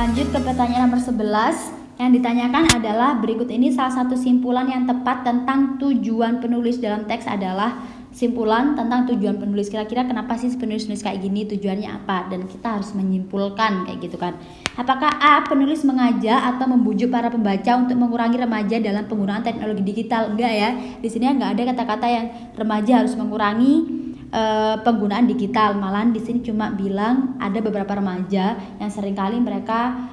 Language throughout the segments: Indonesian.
Lanjut ke pertanyaan nomor 11. Yang ditanyakan adalah berikut ini salah satu simpulan yang tepat tentang tujuan penulis dalam teks adalah simpulan tentang tujuan penulis. Kira-kira kenapa sih penulis kayak gini, tujuannya apa? Dan kita harus menyimpulkan kayak gitu kan. Apakah A. Penulis mengajak atau membujuk para pembaca untuk mengurangi remaja dalam penggunaan teknologi digital? Enggak ya. Di sini enggak ada kata-kata yang remaja harus mengurangi penggunaan digital. Malahan di sini cuma bilang ada beberapa remaja yang seringkali mereka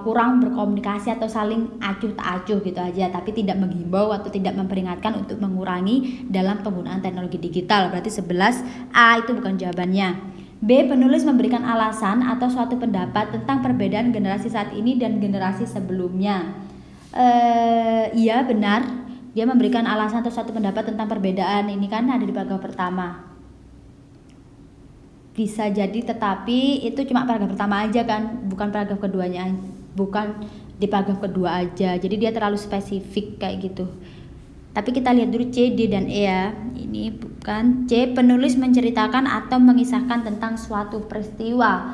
kurang berkomunikasi atau saling acuh tak acuh gitu aja, tapi tidak menghimbau atau tidak memperingatkan untuk mengurangi dalam penggunaan teknologi digital. Berarti 11 A itu bukan jawabannya. B. Penulis memberikan alasan atau suatu pendapat tentang perbedaan generasi saat ini dan generasi sebelumnya. Iya benar, dia memberikan alasan atau suatu pendapat tentang perbedaan. Ini kan ada di paragraf pertama. Bisa jadi, tetapi itu cuma paragraf pertama aja kan, bukan paragraf keduanya, bukan di paragraf kedua aja. Jadi dia terlalu spesifik kayak gitu. Tapi kita lihat dulu C, D, dan E ya. Ini bukan C. Penulis menceritakan atau mengisahkan tentang suatu peristiwa.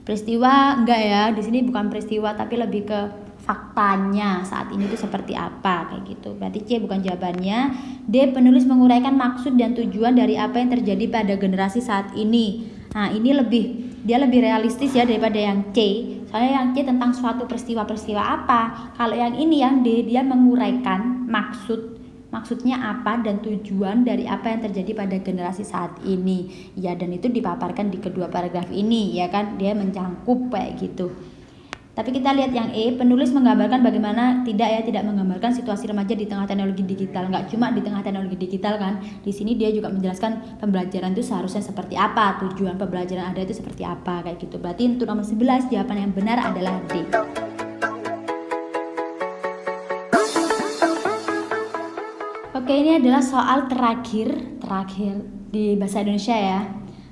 Peristiwa enggak ya, di sini bukan peristiwa tapi lebih ke faktanya saat ini itu seperti apa kayak gitu. Berarti C bukan jawabannya. D. Penulis menguraikan maksud dan tujuan dari apa yang terjadi pada generasi saat ini. Nah ini dia lebih realistis ya daripada yang C. Soalnya yang C tentang suatu peristiwa apa. Kalau yang ini yang D, dia menguraikan maksudnya apa dan tujuan dari apa yang terjadi pada generasi saat ini. Ya, dan itu dipaparkan di kedua paragraf ini ya kan, dia mencangkup kayak gitu. Tapi kita lihat yang E, penulis menggambarkan bagaimana tidak menggambarkan situasi remaja di tengah teknologi digital. Nggak cuma di tengah teknologi digital kan, di sini dia juga menjelaskan pembelajaran itu seharusnya seperti apa, tujuan pembelajaran ada itu seperti apa kayak gitu. Berarti untuk nomor 11 jawaban yang benar adalah D. Oke, ini adalah soal terakhir di bahasa Indonesia ya.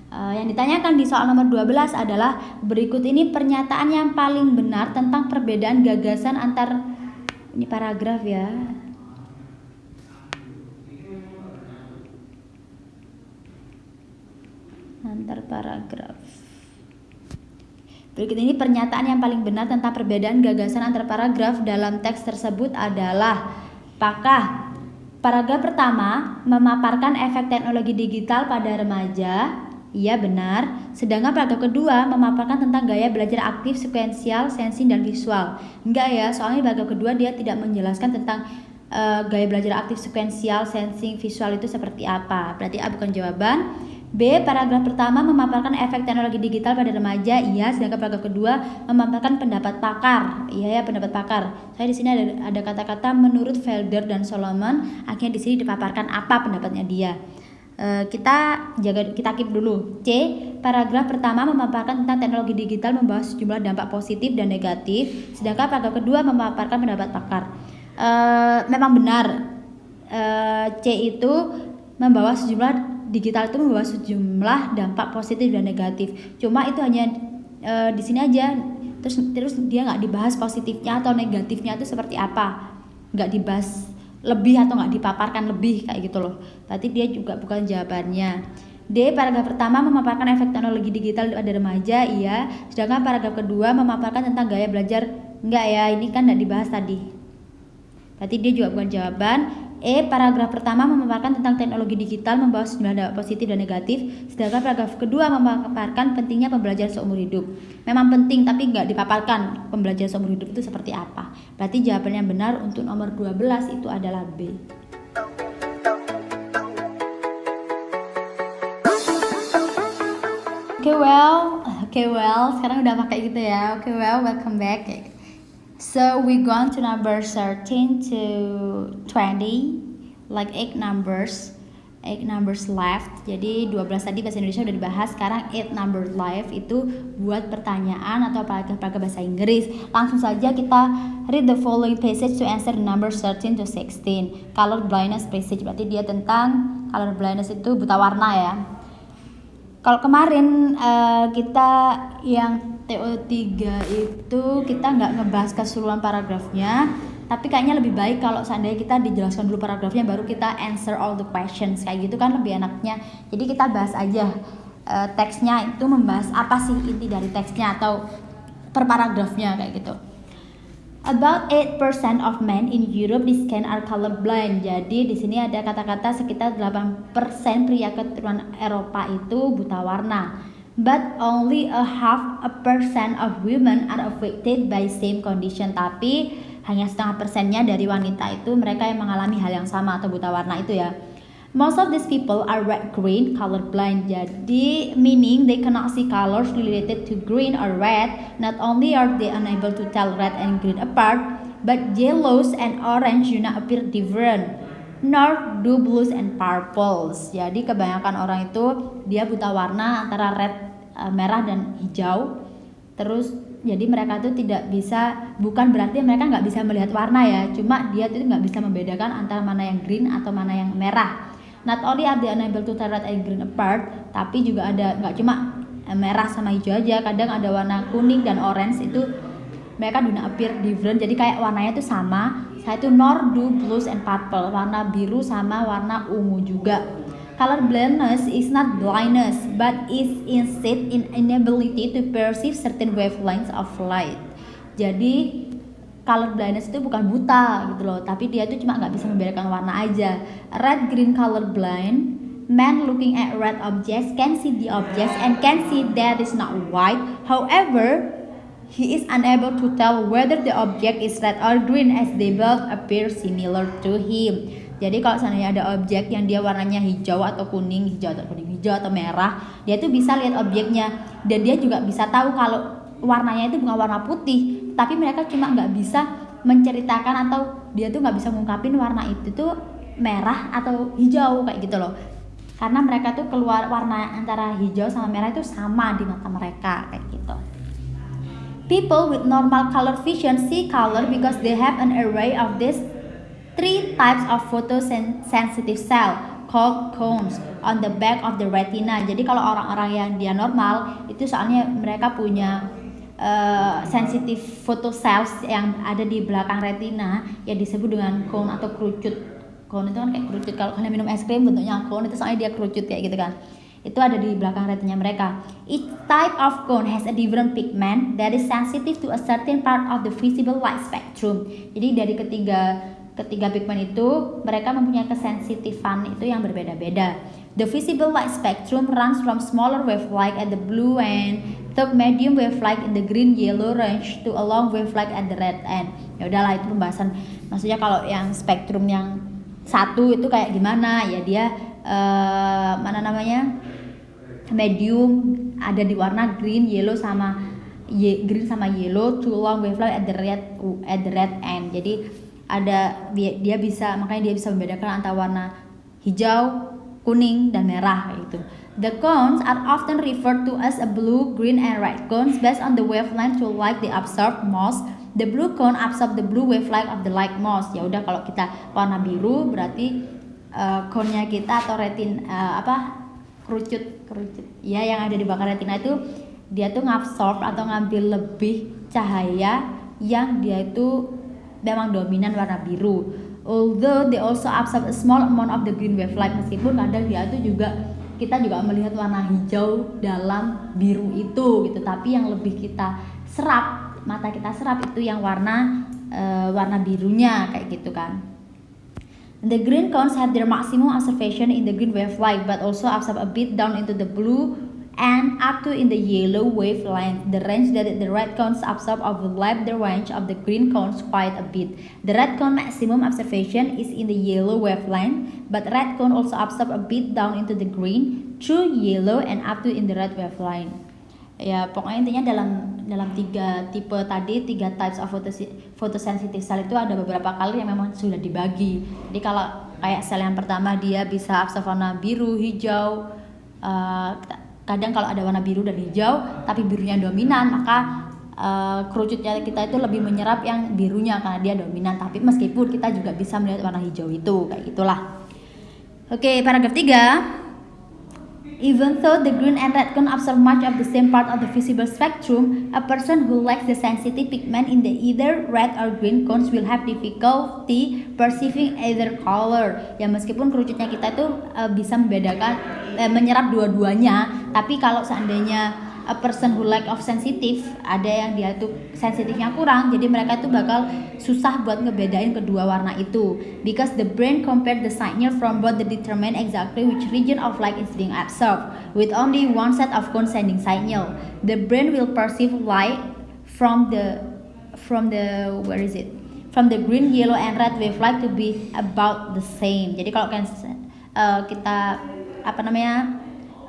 Yang ditanyakan di soal nomor 12 adalah berikut ini pernyataan yang paling benar tentang perbedaan gagasan antar, ini paragraf ya, antar paragraf. Berikut ini pernyataan yang paling benar tentang perbedaan gagasan antar paragraf dalam teks tersebut adalah: apakah paragraf pertama memaparkan efek teknologi digital pada remaja? Iya benar. Sedangkan paragraf kedua memaparkan tentang gaya belajar aktif, sekuensial, sensing, dan visual. Enggak ya, soalnya paragraf kedua dia tidak menjelaskan tentang gaya belajar aktif, sekuensial, sensing, visual itu seperti apa. Berarti A bukan jawaban. B. Paragraf pertama memaparkan efek teknologi digital pada remaja. Iya. Sedangkan paragraf kedua memaparkan pendapat pakar. Iya ya, pendapat pakar. Saya di sini ada kata-kata menurut Felder dan Solomon. Akhirnya di sini dipaparkan apa pendapatnya dia. Kita keep dulu. C. Paragraf pertama memaparkan tentang teknologi digital membawa sejumlah dampak positif dan negatif. Sedangkan paragraf kedua memaparkan pendapat pakar. Memang benar. C itu membawa digital itu membawa sejumlah dampak positif dan negatif. Cuma itu hanya di sini aja. Terus dia nggak dibahas positifnya atau negatifnya itu seperti apa. Nggak dibahas lebih atau nggak dipaparkan lebih kayak gitu loh. Berarti dia juga bukan jawabannya. D. Paragraf pertama memaparkan efek teknologi digital pada remaja. Iya. Sedangkan paragraf kedua memaparkan tentang gaya belajar. Enggak ya, ini kan nggak dibahas tadi. Berarti dia juga bukan jawaban. E. Paragraf pertama memaparkan tentang teknologi digital membawa sejumlah dampak positif dan negatif. Sedangkan paragraf kedua memaparkan pentingnya pembelajaran seumur hidup. Memang penting tapi nggak dipaparkan pembelajaran seumur hidup itu seperti apa. Berarti jawaban yang benar untuk nomor 12 itu adalah B. Okay, well, sekarang udah pakai gitu ya. Okay, well, welcome back. So we go on to number 13 to 20, like 8 numbers left. Jadi 12 tadi bahasa Indonesia udah dibahas, sekarang 8 numbers left itu buat pertanyaan atau paragraf bahasa Inggris. Langsung saja kita read the following passage to answer the number 13 to 16. Color blindness passage, berarti dia tentang color blindness itu buta warna ya. Kalau kemarin kita yang TO3 itu kita nggak ngebahas keseluruhan paragrafnya, tapi kayaknya lebih baik kalau seandainya kita dijelaskan dulu paragrafnya baru kita answer all the questions, kayak gitu kan lebih enaknya. Jadi kita bahas aja teksnya itu membahas apa sih inti dari teksnya atau per paragrafnya kayak gitu. About 8% of men in Europe this can are colorblind. Jadi di sini ada kata-kata sekitar 8% pria keturunan Eropa itu buta warna. But only a half a percent of women are affected by same condition. Tapi hanya 0,5% dari wanita itu mereka yang mengalami hal yang sama atau buta warna itu ya. Most of these people are red-green colorblind. Jadi meaning they cannot see colors related to green or red. Not only are they unable to tell red and green apart, but yellows and orange do not appear different, nor do blues and purples. Jadi kebanyakan orang itu dia buta warna antara red, merah dan hijau. Terus jadi mereka tuh tidak bisa, bukan berarti mereka nggak bisa melihat warna ya, cuma dia tuh nggak bisa membedakan antara mana yang green atau mana yang merah. Not only are they unable to tell red and green apart, tapi juga ada nggak cuma merah sama hijau aja, kadang ada warna kuning dan orange itu mereka do not appear different. Jadi kayak warnanya itu sama, saya itu nor do blues and purple, warna biru sama warna ungu juga. Color blindness is not blindness, but is instead inability to perceive certain wavelengths of light. Jadi color blindness itu bukan buta gitu loh, tapi dia itu cuma nggak bisa membedakan warna aja. Red green color blind, man looking at red objects can see the objects and can see that is not white. However, he is unable to tell whether the object is red or green as they both appear similar to him. Jadi kalau seandainya ada objek yang dia warnanya hijau atau kuning, hijau atau merah, dia tuh bisa lihat objeknya dan dia juga bisa tahu kalau warnanya itu bukan warna putih, tapi mereka cuma nggak bisa menceritakan atau dia tuh nggak bisa ngungkapin warna itu tuh merah atau hijau kayak gitu loh, karena mereka tuh keluar warna antara hijau sama merah itu sama di mata mereka kayak gitu. People with normal color vision see color because they have an array of these 3 types of photosensitive cell called cones on the back of the retina. Jadi kalau orang-orang yang dia normal itu soalnya mereka punya sensitive photocells yang ada di belakang retina yang disebut dengan cone atau kerucut. Cone itu kan kayak kerucut, kalau kalian minum es krim bentuknya cone itu soalnya dia kerucut kayak gitu kan. Itu ada di belakang retina mereka. Each type of cone has a different pigment that is sensitive to a certain part of the visible light spectrum. Jadi dari ketiga pigmen itu mereka mempunyai kesensitifan itu yang berbeda-beda. The visible light spectrum runs from smaller wavelength at the blue end to medium wavelength in the green yellow range to a long wavelength at the red end. Ya udahlah itu pembahasan. Maksudnya kalau yang spektrum yang satu itu kayak gimana ya, dia medium ada di warna green, yellow sama green sama yellow to long wavelength at the red end. Jadi ada dia bisa, makanya dia bisa membedakan antara warna hijau, kuning dan merah gitu. The cones are often referred to as a blue, green and red cones based on the wavelength to light they absorb most. The blue cone absorb the blue wavelength of the light most. Ya udah kalau kita warna biru berarti cone-nya kita atau kerucut ya yang ada di belakang retina itu dia tuh ngabsorb atau ngambil lebih cahaya yang dia itu memang dominan warna biru. Although they also absorb a small amount of the green wavelength, meskipun kadang dia itu juga kita juga melihat warna hijau dalam biru itu gitu, tapi yang lebih kita serap, mata kita serap itu yang warna birunya kayak gitu kan. The green cones have their maximum observation in the green wavelength but also absorb a bit down into the blue and up to in the yellow wavelength. The range that the red cones absorb overlap the range of the green cones quite a bit. The red cone maximum observation is in the yellow wavelength, but red cone also absorb a bit down into the green, through yellow and up to in the red wavelength. Ya pokoknya intinya dalam 3 tipe tadi, 3 types of photosensitive cell itu ada beberapa color yang memang sudah dibagi. Jadi kalau kayak sel yang pertama dia bisa absorb warna biru, hijau, kadang kalau ada warna biru dan hijau tapi birunya dominan, maka kerucutnya kita itu lebih menyerap yang birunya karena dia dominan, tapi meskipun kita juga bisa melihat warna hijau itu kayak gitulah. Oke, paragraf 3. Even though the green and red cone absorb much of the same part of the visible spectrum, a person who lacks the sensitive pigment in the either red or green cones will have difficulty perceiving either color. Ya meskipun kerucutnya kita tuh bisa membedakan menyerap dua-duanya, tapi kalau seandainya a person who lack of sensitive, ada yang dia tuh sensitifnya kurang, jadi mereka tuh bakal susah buat ngebedain kedua warna itu, because the brain compared the signal from both to determine exactly which region of light is being absorbed. With only one set of sending signal, the brain will perceive light from the green, yellow, and red wavelength to be about the same. Jadi kalau kita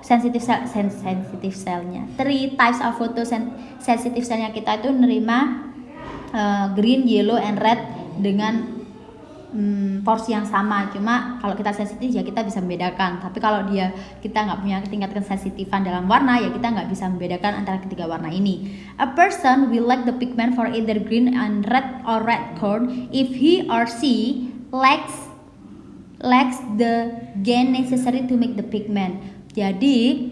sensitive cellnya, 3 types of sensitive cellnya kita itu nerima green, yellow, and red dengan porsi yang sama. Cuma kalau kita sensitif ya kita bisa membedakan, tapi kalau kita nggak punya tingkat kesensitifan dalam warna ya kita nggak bisa membedakan antara ketiga warna ini. A person will lack the pigment for either green and red or red corn if he or she lacks the gain necessary to make the pigment. Jadi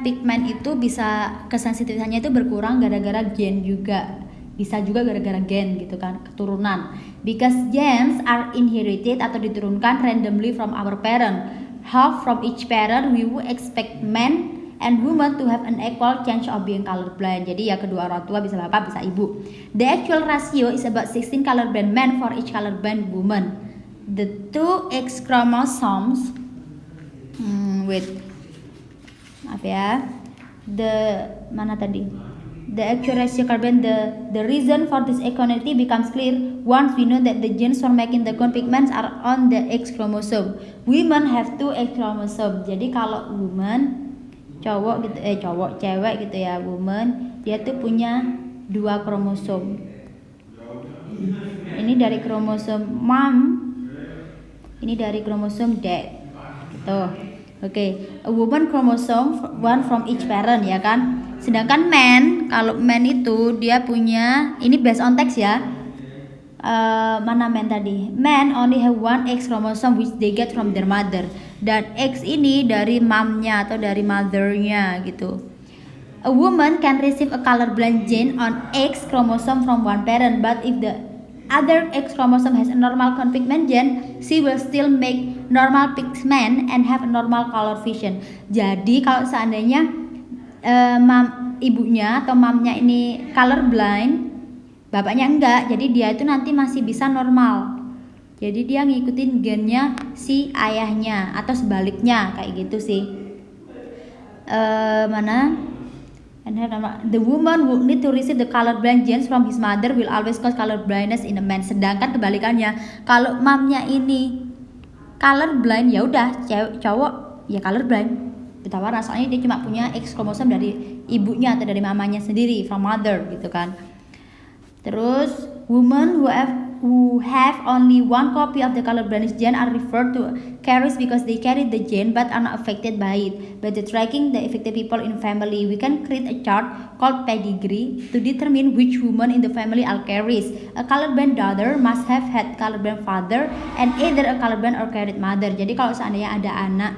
pigment itu bisa kesensitifannya itu berkurang gara-gara gen juga, bisa juga gara-gara gen gitu kan, keturunan. Because genes are inherited atau diturunkan randomly from our parent. Half from each parent, we would expect men and women to have an equal chance of being colorblind. Jadi ya kedua orang tua bisa bapak bisa ibu. The actual ratio is about 16 colorblind men for each colorblind woman. The 2 X chromosomes the actual ratio carbon, the reason for this equality becomes clear once we know that the genes for making the corn pigments are on the X chromosome. Women have 2 X chromosomes. Jadi kalau woman cewek gitu ya, woman dia tuh punya 2 kromosom. Ini dari kromosom mom, ini dari kromosom dad gitu. Oke, a woman chromosome, 1 from each parent ya kan. Sedangkan man, kalau man itu dia punya, ini based on text ya. Mana man tadi? Man only have 1 X chromosome which they get from their mother. Dan X ini dari momnya atau dari mothernya gitu. A woman can receive a colorblind gene on X chromosome from one parent, but if the other X chromosome has a normal corn pigment gene, she will still make normal pigment and have a normal color vision. Jadi kalau seandainya ibunya atau mamnya ini colorblind, bapaknya enggak, jadi dia itu nanti masih bisa normal. Jadi dia ngikutin gennya si ayahnya atau sebaliknya kayak gitu sih. The woman who need to receive the colorblind genes from his mother will always cause colorblindness in a man. Sedangkan kebalikannya, kalau mamnya ini colorblind ya udah cowok ya colorblind buta warna, soalnya dia cuma punya X kromosom dari ibunya atau dari mamanya sendiri, from mother gitu kan. Terus women who have only 1 copy of the colorblindness gene are referred to carriers because they carry the gene but are not affected by it. By the tracking the affected people in family, we can create a chart called pedigree to determine which women in the family are carriers. A colorblind daughter must have had colorblind father and either a colorblind or carried mother. Jadi kalau seandainya ada anak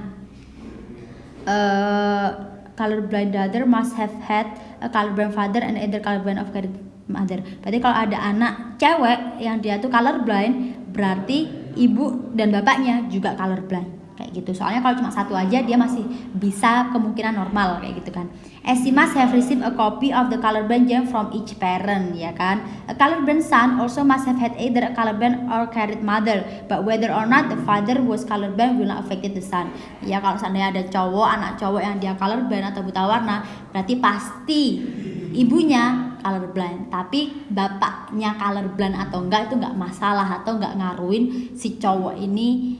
colorblind daughter must have had a colorblind father and either colorblind or carried mother. Berarti kalau ada anak cewek yang dia tuh colorblind, berarti ibu dan bapaknya juga colorblind kayak gitu. Soalnya kalau cuma satu aja dia masih bisa kemungkinan normal kayak gitu kan. As she must have received a copy of the colorblind gene from each parent, ya kan. A colorblind son also must have had either a colorblind or carried mother, but whether or not the father was colorblind will not affect the son. Ya kalau seandainya ada anak cowok yang dia colorblind atau buta warna, berarti pasti ibunya colorblind, tapi bapaknya colorblind atau enggak itu enggak masalah atau enggak ngaruhin si cowok ini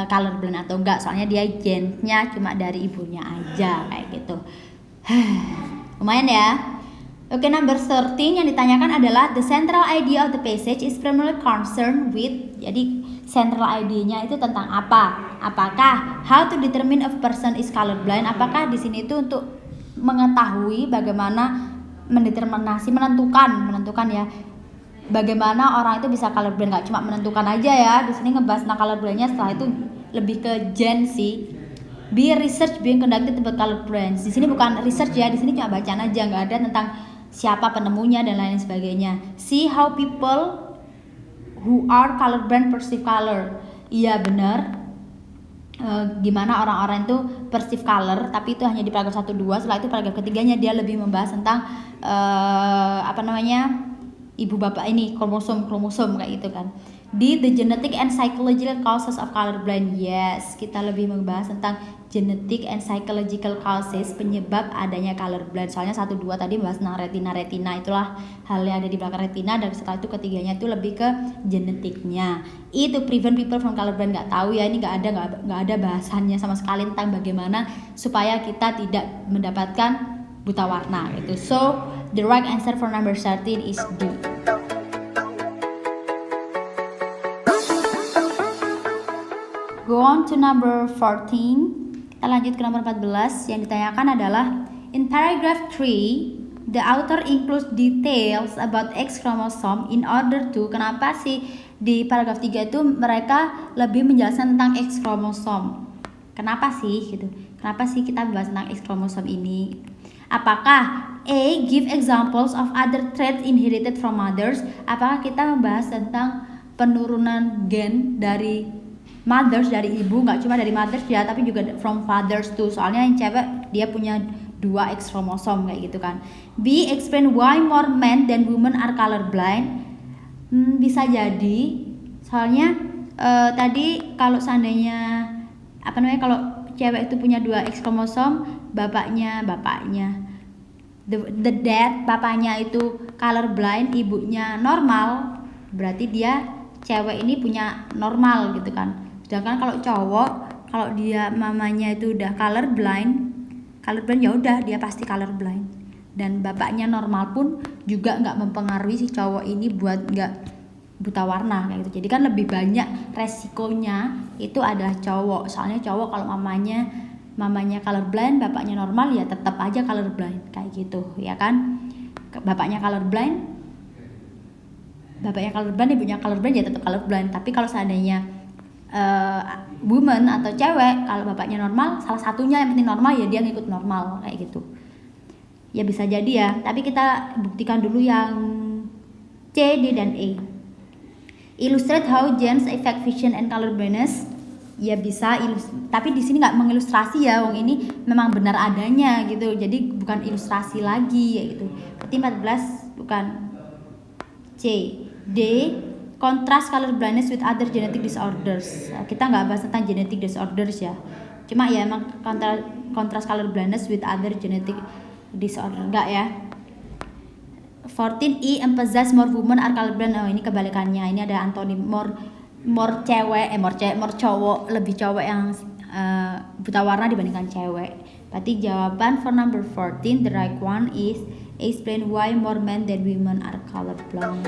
colorblind atau enggak, soalnya dia gennya cuma dari ibunya aja kayak gitu. Lumayan ya. Oke, number 13 yang ditanyakan adalah the central idea of the passage is primarily concerned with. Jadi central idea-nya itu tentang apa? Apakah how to determine if person is colorblind? Apakah di sini itu untuk mengetahui bagaimana menentukan ya bagaimana orang itu bisa colorblind, nggak cuma menentukan aja ya. Di sini ngebahas tentang colorblindnya, setelah itu lebih ke gen sih. Be research being conducted about colorblind. Di sini bukan research ya, di sini cuma bacaan aja, nggak ada tentang siapa penemunya dan lain sebagainya. See how people who are colorblind perceive color. Iya benar. gimana orang-orang itu perceive color, tapi itu hanya di paragraf 1-2. Setelah itu paragraf ketiganya dia lebih membahas tentang ibu bapak ini, kromosom kayak gitu kan. Di the genetic and psychological causes of colorblind, yes, kita lebih membahas tentang genetic and psychological causes, penyebab adanya colorblind. Soalnya 1-2 tadi membahas tentang retina, itulah hal yang ada di belakang retina, dan setelah itu ketiganya itu lebih ke genetiknya. Itu prevent people from colorblind, nggak tahu ya, ini nggak ada bahasannya sama sekali tentang bagaimana supaya kita tidak mendapatkan buta warna gitu. So the right answer for number 13 is D. Go on to number 14. Kita lanjut ke nomor 14. Yang ditanyakan adalah in paragraph 3 the author includes details about X chromosome in order to. Kenapa sih di paragraf 3 itu mereka lebih menjelaskan tentang X chromosome? Kenapa sih gitu? Kenapa sih kita bahas tentang X chromosome ini? Apakah A, give examples of other traits inherited from mothers? Apakah kita membahas tentang penurunan gen dari mothers, dari ibu, nggak cuma dari mothers ya, tapi juga from fathers tuh. Soalnya yang cewek dia punya 2 X kromosom kayak gitu kan. B, explain why more men than women are colorblind. Bisa jadi, soalnya tadi kalau seandainya kalau cewek itu punya 2 X kromosom, bapaknya the dad, bapaknya itu colorblind, ibunya normal, berarti dia cewek ini punya normal gitu kan. Sedangkan kalau cowok, kalau dia mamanya itu udah colorblind ya udah dia pasti colorblind. Dan bapaknya normal pun juga nggak mempengaruhi si cowok ini buat nggak buta warna kayak gitu. Jadi kan lebih banyak resikonya itu adalah cowok. Soalnya cowok kalau mamanya colorblind, bapaknya normal, ya tetap aja colorblind kayak gitu, ya kan? Bapaknya colorblind, ibunya colorblind, ya tetap colorblind. Tapi kalau seandainya woman atau cewek, kalau bapaknya normal, salah satunya yang penting normal, ya dia ngikut normal kayak gitu. Ya bisa jadi ya, tapi kita buktikan dulu yang C, D, dan E. Illustrate how genes affect vision and colorblindness. Ya bisa, tapi di sini nggak mengilustrasi ya, wong ini memang benar adanya gitu. Jadi bukan ilustrasi lagi ya gitu. Berarti 14 bukan. C. D, contrast color blindness with other genetic disorders. Kita nggak bahas tentang genetic disorders ya. Cuma ya emang contrast color blindness with other genetic disorder, enggak ya. 14E, emphasize more women are colorblind. Oh, ini kebalikannya. Ini ada antonim more cowok, lebih cowok yang buta warna dibandingkan cewek. Berarti jawaban for number 14, the right one is explain why more men than women are colorblind.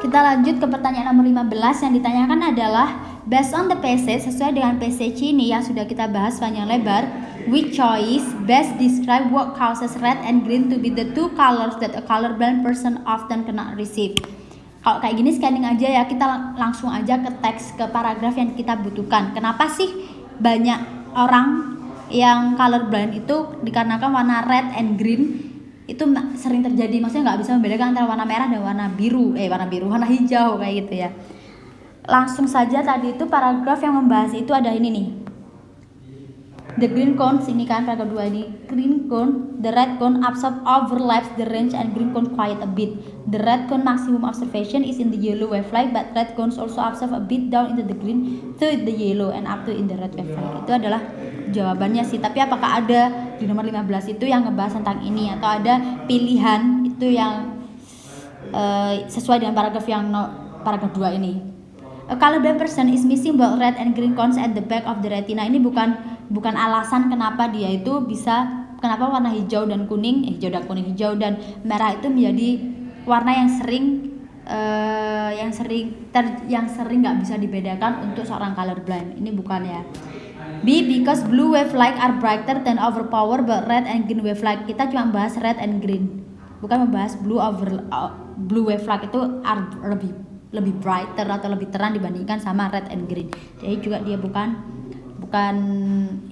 Kita lanjut ke pertanyaan nomor 15. Yang ditanyakan adalah based on the passage, sesuai dengan passage ini yang sudah kita bahas panjang lebar, which choice best describe what causes red and green to be the two colors that a colorblind person often cannot receive. Kalau kayak gini scanning aja ya, kita langsung aja ke teks, ke paragraf yang kita butuhkan. Kenapa sih banyak orang yang colorblind itu dikarenakan warna red and green itu sering terjadi, maksudnya nggak bisa membedakan antara warna merah dan warna hijau kayak gitu ya. Langsung saja, tadi itu paragraf yang membahas itu ada ini nih, the green cones, ini kan paragraf 2 ini, green cone, the red cone overlaps the range and green cone quite a bit. The red cone maximum observation is in the yellow wavelength, but red cones also observe a bit down into the green to the yellow and up to in the red wavelength. Itu adalah jawabannya sih. Tapi apakah ada di nomor 15 itu yang ngebahas tentang ini, atau ada pilihan itu yang sesuai dengan paragraf 2 ini? A colorblind person is missing both red and green cones at the back of the retina. Ini bukan alasan kenapa dia itu bisa, kenapa warna hijau dan merah itu menjadi warna yang sering nggak bisa dibedakan untuk seorang colorblind. Ini bukan ya. B, because blue wavelength are brighter than overpower but red and green wavelength. Kita cuma bahas red and green, bukan membahas blue wavelength itu lebih brighter atau lebih terang dibandingkan sama red and green. Jadi juga dia bukan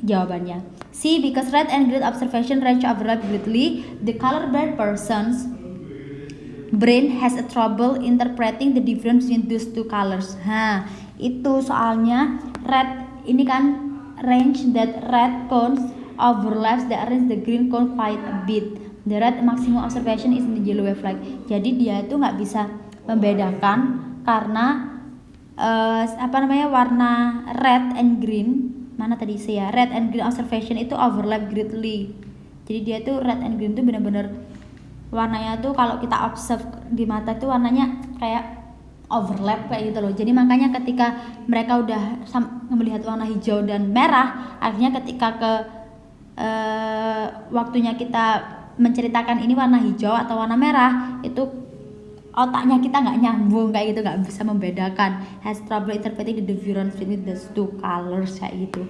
jawabannya. C, because red and green observation range overlap greatly, the colorblind persons brain has a trouble interpreting the difference between those two colors. Itu soalnya red ini kan range that red cones overlaps the orange the green cone quite a bit. The red maximum observation is in the yellow wavelength. Jadi dia itu nggak bisa membedakan karena warna red and green red and green observation itu overlap greatly. Jadi dia tuh red and green tuh benar-benar warnanya tuh kalau kita observe di mata tuh warnanya kayak overlap kayak gitu loh. Jadi makanya ketika mereka udah melihat warna hijau dan merah, akhirnya ketika ke waktunya kita menceritakan ini warna hijau atau warna merah, itu otaknya kita nggak nyambung kayak gitu, nggak bisa membedakan, has trouble interpreting the difference between the two colors kayak gitu.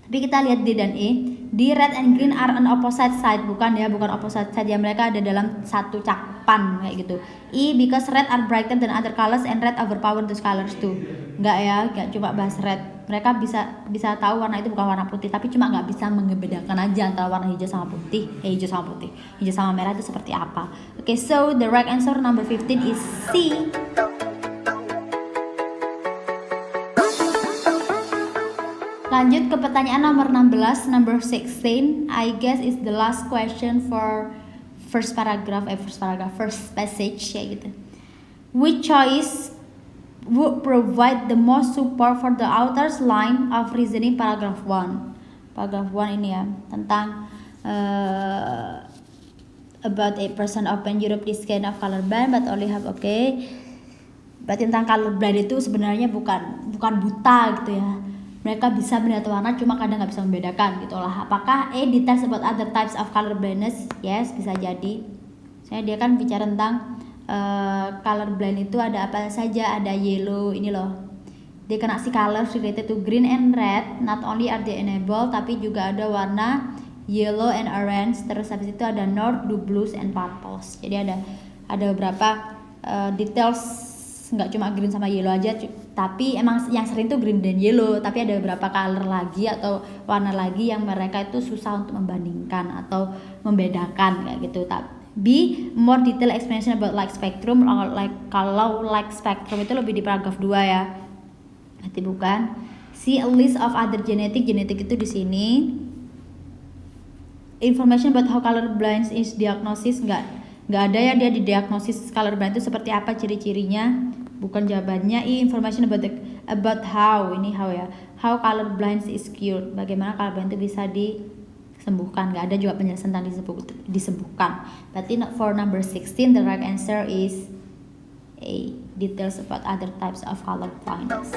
Tapi kita lihat D dan E. D, red and green are on opposite side, bukan opposite side ya, mereka ada dalam satu cakupan kayak gitu. E, because red are brighter than other colors and red overpower those colors too. Nggak cuma bahas red. Mereka bisa tahu warna itu bukan warna putih, tapi cuma nggak bisa membedakan aja antara warna hijau sama merah itu seperti apa. Okay, so the right answer number 15 is C. Lanjut ke pertanyaan nomor 16, number 16. I guess is the last question for first passage kayak gitu. Which choice would provide the most support for the author's line of reasoning paragraph 1? Paragraph 1 ini ya, tentang about 8% open Europe this kind of colorblind but only have berarti tentang colorblind itu sebenarnya bukan buta gitu ya. Mereka bisa melihat warna cuma kadang nggak bisa membedakan gitu lah. Apakah details about other types of color blindness? Yes, bisa jadi. Saya dia kan bicara tentang color blind itu ada apa saja, ada yellow ini loh. Dia kena si colors related to green and red. Not only are they enabled, tapi juga ada warna yellow and orange. Terus habis itu ada north, blue, blues and purples. Jadi ada beberapa details, nggak cuma green sama yellow aja, tapi emang yang sering tuh green dan yellow, tapi ada beberapa color lagi atau warna lagi yang mereka itu susah untuk membandingkan atau membedakan kayak gitu. B, more detailed explanation about light spectrum. Kalau light spectrum itu lebih di paragraf 2 ya, berarti bukan. C, a list of other genetic itu di sini. Information about how color blind is diagnosis, nggak ada ya dia di diagnosis color blind itu seperti apa, ciri-cirinya, bukan jawabannya. Information about how color blind is cured, bagaimana color blind itu bisa disembuhkan, nggak ada juga penjelasan tentang disembuhkan. Berarti for number 16 the right answer is A, details about other types of color blindness.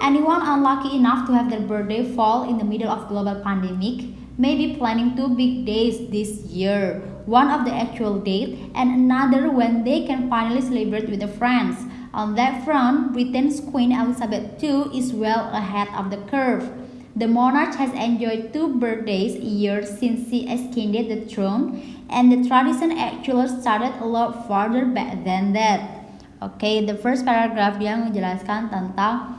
Anyone unlucky enough to have their birthday fall in the middle of global pandemic may be planning 2 big days this year. One of the actual date and another when they can finally celebrate with their friends. On that front, Britain's Queen Elizabeth II is well ahead of the curve. The monarch has enjoyed 2 birthdays a year since she ascended the throne, and the tradition actually started a lot farther back than that. Okay, the first paragraph dia menjelaskan tentang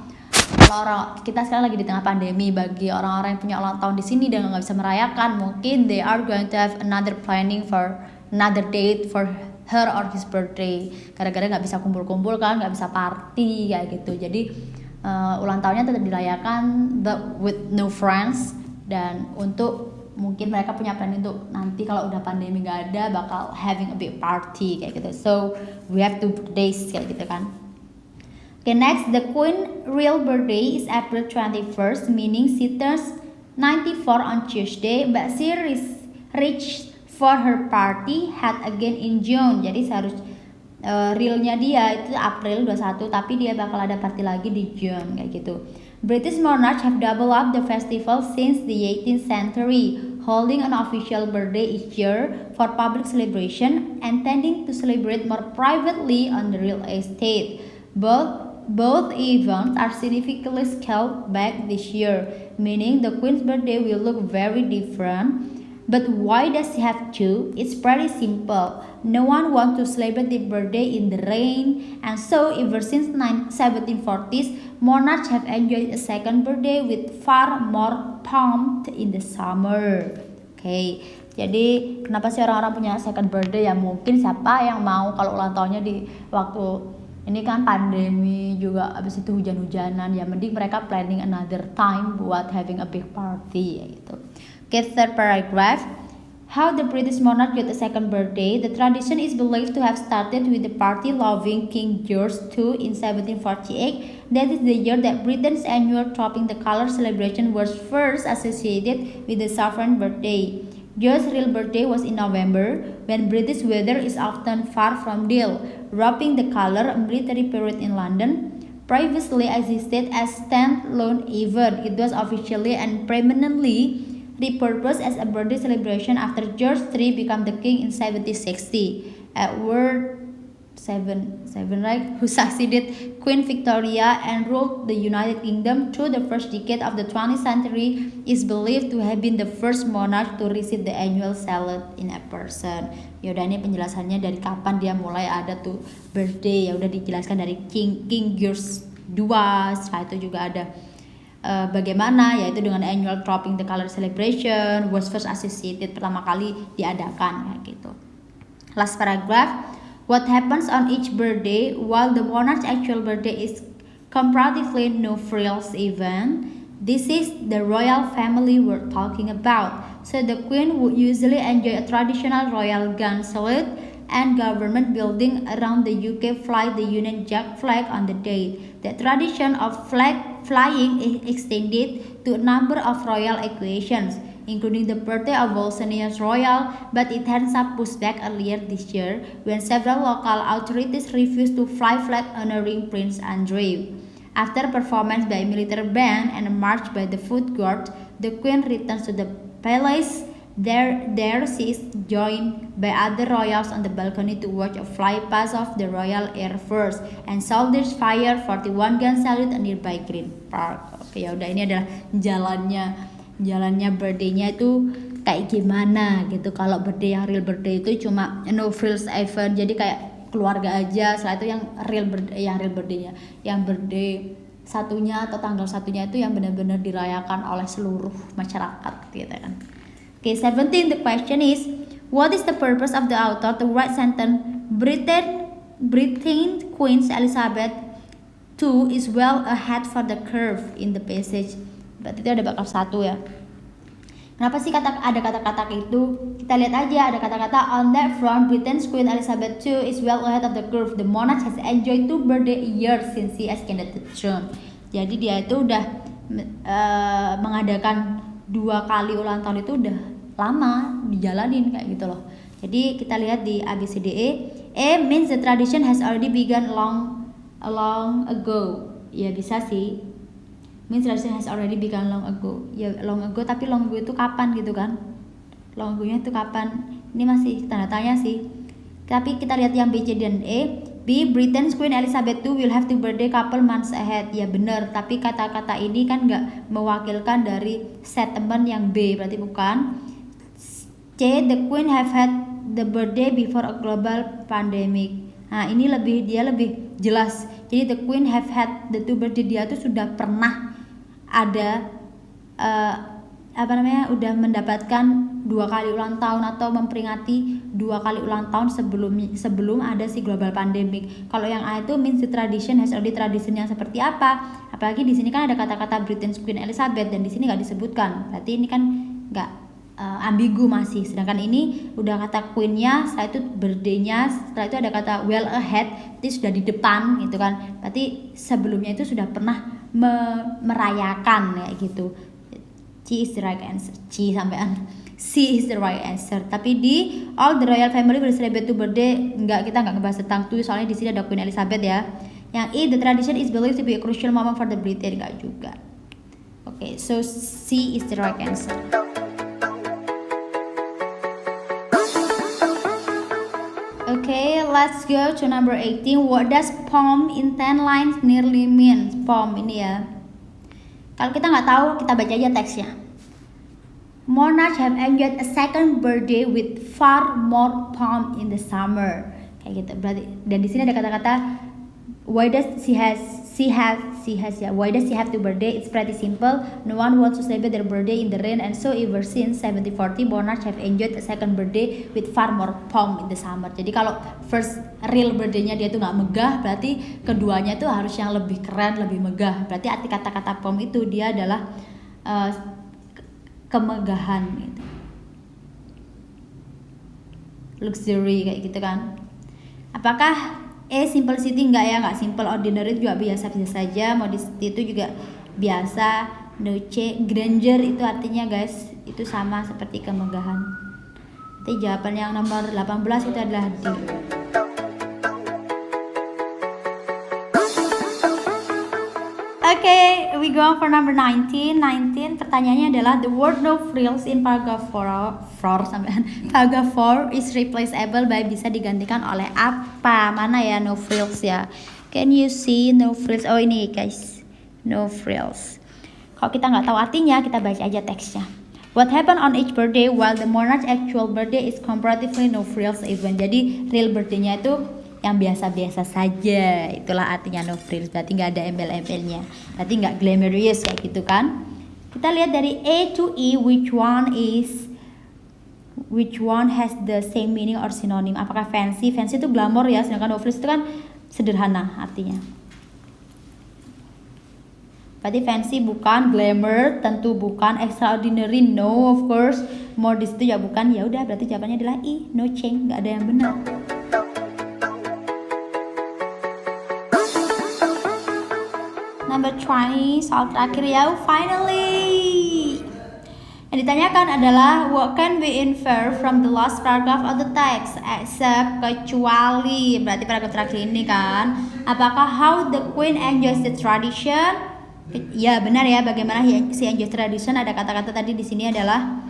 kalau kita sekarang lagi di tengah pandemi, bagi orang-orang yang punya ulang tahun di sini dan nggak bisa merayakan, mungkin they are going to have another planning for another date for her or his birthday. Gara-gara nggak bisa kumpul-kumpul kan, nggak bisa party kayak gitu. Jadi ulang tahunnya tetap dirayakan but with no friends, dan untuk mungkin mereka punya plan untuk nanti kalau udah pandemi nggak ada bakal having a big party kayak gitu. So we have 2 days kayak gitu kan. Okay, next, the Queen real birthday is April 21st, meaning she turns 94 on Tuesday, but she reached for her party had again in June. Jadi realnya dia itu April 21, tapi dia bakal ada party lagi di June kayak gitu. British monarchs have doubled up the festival since the 18th century, holding an official birthday each year for public celebration and tending to celebrate more privately on the real estate. Both events are significantly scaled back this year, meaning the Queen's birthday will look very different But why does he have to? It's pretty simple. No one wants to celebrate the birthday in the rain, and so ever since 1740s, monarchs have enjoyed a second birthday with far more pomp in the summer. Oke, jadi kenapa sih orang-orang punya second birthday? Ya mungkin siapa yang mau kalau ulang tahunnya di waktu ini kan pandemi juga, abis itu hujan-hujanan, ya mending mereka planning another time buat having a big party ya gitu. Okay, third paragraph. How the British monarch got a second birthday. The tradition is believed to have started with the party-loving King George II in 1748. That is the year that Britain's annual Dropping the Colour celebration was first associated with the sovereign birthday. George's real birthday was in November, when British weather is often far from dull. Dropping the Colour, a military parade in London, previously existed as stand-alone event. It was officially and permanently repurposed as a birthday celebration after George III became the king in 1760. Edward VII, right, who succeeded Queen Victoria and ruled the United Kingdom through the first decade of the 20th century, is believed to have been the first monarch to receive the annual salute in a person. Yaudah, ini penjelasannya dari kapan dia mulai ada tuh birthday. Ya udah dijelaskan dari King George II. Setelah itu juga ada bagaimana, yaitu dengan annual Dropping the Colour celebration was first associated, pertama kali diadakan kayak gitu. Last paragraph. What happens on each birthday? While the monarch's actual birthday is comparatively no frills event, this is the royal family we're talking about. So the Queen would usually enjoy a traditional royal gun salute and government building around the UK fly the Union Jack flag on the day. The tradition of flag flying is extended to a number of royal occasions, including the birthday of Wolsenius Royal, but it has been pushed back earlier this year when several local authorities refused to fly flag honoring Prince Andrew. After a performance by a military band and a march by the foot guard, the Queen returns to the palace. There she is joined by other royals on the balcony to watch a flypast of the Royal Air Force, and soldiers fire 41 gun salute a nearby Green Park. Oke, ya udah, ini adalah jalannya birthday-nya itu kayak gimana gitu. Kalau birthday yang real birthday itu cuma no frills event, jadi kayak keluarga aja. Setelah itu yang real birthday-nya, yang birthday satunya atau tanggal satunya itu yang benar-benar dirayakan oleh seluruh masyarakat gitu kan. Okay, 17, the question is, what is the purpose of the author to write sentence Britain Queen Elizabeth II is well ahead for the curve in the passage. Berarti itu ada bakal satu ya. Kenapa sih ada kata-kata itu? Kita lihat aja, ada kata-kata on that front, Britain's Queen Elizabeth II is well ahead of the curve. The monarch has enjoyed 2 birthday years since he ascended the throne. Jadi dia itu udah mengadakan 2 kali ulang tahun itu udah lama dijalanin kayak gitu loh. Jadi kita lihat di ABCDE. A means the tradition has already begun long ago. Ya bisa sih. Means tradition has already begun long ago. Ya long ago, tapi long ago itu kapan gitu kan? Long ago-nya itu kapan? Ini masih tanda tanya sih. Tapi kita lihat yang B, C, dan E. B, Britain's Queen Elizabeth II will have to birthday couple months ahead. Ya benar, tapi kata-kata ini kan nggak mewakilkan dari statement yang B, berarti bukan. C, the Queen have had the birthday before a global pandemic. Nah ini dia lebih jelas. Jadi the Queen have had the 2 birthday, dia tuh sudah pernah ada udah mendapatkan 2 kali ulang tahun atau memperingati 2 kali ulang tahun sebelum ada si global pandemic. Kalau yang A itu means the tradition has already, tradition yang seperti apa? Apalagi di sini kan ada kata-kata Britain's Queen Elizabeth dan di sini nggak disebutkan. Berarti ini kan nggak ambigu masih. Sedangkan ini udah kata queen-nya, setelah itu birthday-nya, setelah itu ada kata well ahead, itu sudah di depan gitu kan. Berarti sebelumnya itu sudah pernah merayakan kayak gitu. C is the right answer. C is the right answer. Tapi di all the royal family will celebrate 2 birthday, kita nggak ngebahas tentang itu, soalnya di sini ada Queen Elizabeth ya. Yang E, the tradition is believed to be a crucial moment for the Britain, nggak juga. Okay, so C is the right answer. Okay, let's go to number 18. What does poem in 10 lines nearly mean? Poem ini ya. Kalau kita nggak tahu, kita baca aja teksnya. monarch have enjoyed a second birthday with far more pomp in the summer. Kayak gitu. Berarti dan di sini ada kata-kata why does she have ya. Why does she have to birthday? It's pretty simple. No one wants to celebrate their birthday in the rain, and so ever since 1740 monarchs have enjoyed a second birthday with far more pomp in the summer. Jadi kalau first real birthday-nya dia tuh nggak megah, berarti keduanya tuh harus yang lebih keren, lebih megah. Berarti arti kata-kata pomp itu dia adalah kemegahan gitu. Luxury kayak gitu kan. Apakah simplicity? Enggak ya, enggak simple. Ordinary juga biasa-biasa saja. Modesty itu juga biasa. Grandeur itu artinya guys, itu sama seperti kemegahan. Nanti jawaban yang nomor 18 itu adalah D. Okay, we go on for number 19. Pertanyaannya adalah the word no frills in paragraph 4 is replaceable by bisa digantikan oleh apa? Mana ya no frills ya? Can you see no frills? Oh ini guys, no frills. Kalau kita nggak tahu artinya, kita baca aja teksnya. What happened on each birthday while the monarch's actual birthday is comparatively no frills event. Jadi real birthday-nya itu yang biasa-biasa saja, itulah artinya no frills. Berarti nggak ada embel-embelnya, berarti nggak glamorous kayak gitu kan. Kita lihat dari A to E, which one has the same meaning or synonym. Apakah fancy itu glamor ya, sedangkan no frills itu kan sederhana artinya. Berarti fancy bukan, glamour tentu bukan, extraordinary no of course, modest itu ya bukan. Ya udah, berarti jawabannya adalah E, no change, nggak ada yang benar. Number 20, soal terakhir ya, finally. Yang ditanyakan adalah what can we infer from the last paragraph of the text except kecuali, berarti paragraf terakhir ini kan. Apakah how the queen enjoys the tradition? Ya benar ya, bagaimana si enjoys tradition. Ada kata-kata tadi di sini adalah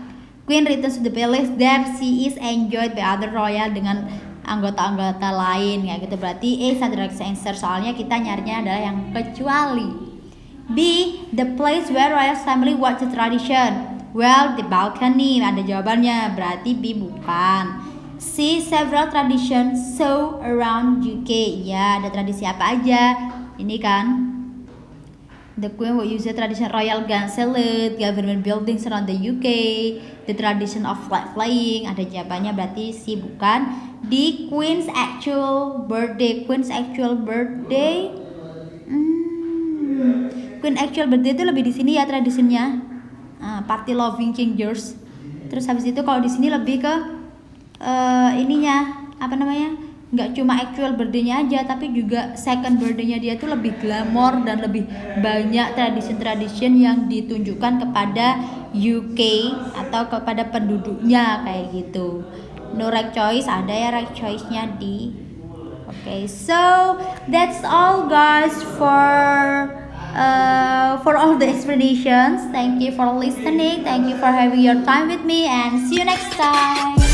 queen returns to the palace that she is enjoyed by other royal, dengan anggota-anggota lain ya gitu. Berarti A is the right answer, soalnya kita nyarinya adalah yang kecuali. B, the place where royal family watch the tradition. Well, the balcony, ada jawabannya, berarti B bukan. C, several traditions so around UK. Ya, ada tradisi apa aja? Ini kan. The queen will use the tradition royal gun salute, government buildings around the UK, the tradition of flag flying. Ada jawabannya, berarti C bukan. Di Queen's actual birthday. Queen actual birthday itu lebih di sini ya tradisinya. Party loving King George. Terus habis itu kalau di sini lebih ke ininya, apa namanya? Nggak cuma actual birthday-nya aja, tapi juga second birthday-nya dia tuh lebih glamor dan lebih banyak tradition yang ditunjukkan kepada UK atau kepada penduduknya kayak gitu. No right choice, ada ya right choice-nya di. Okay, so that's all guys for all the explanations. Thank you for listening. Thank you for having your time with me, and see you next time.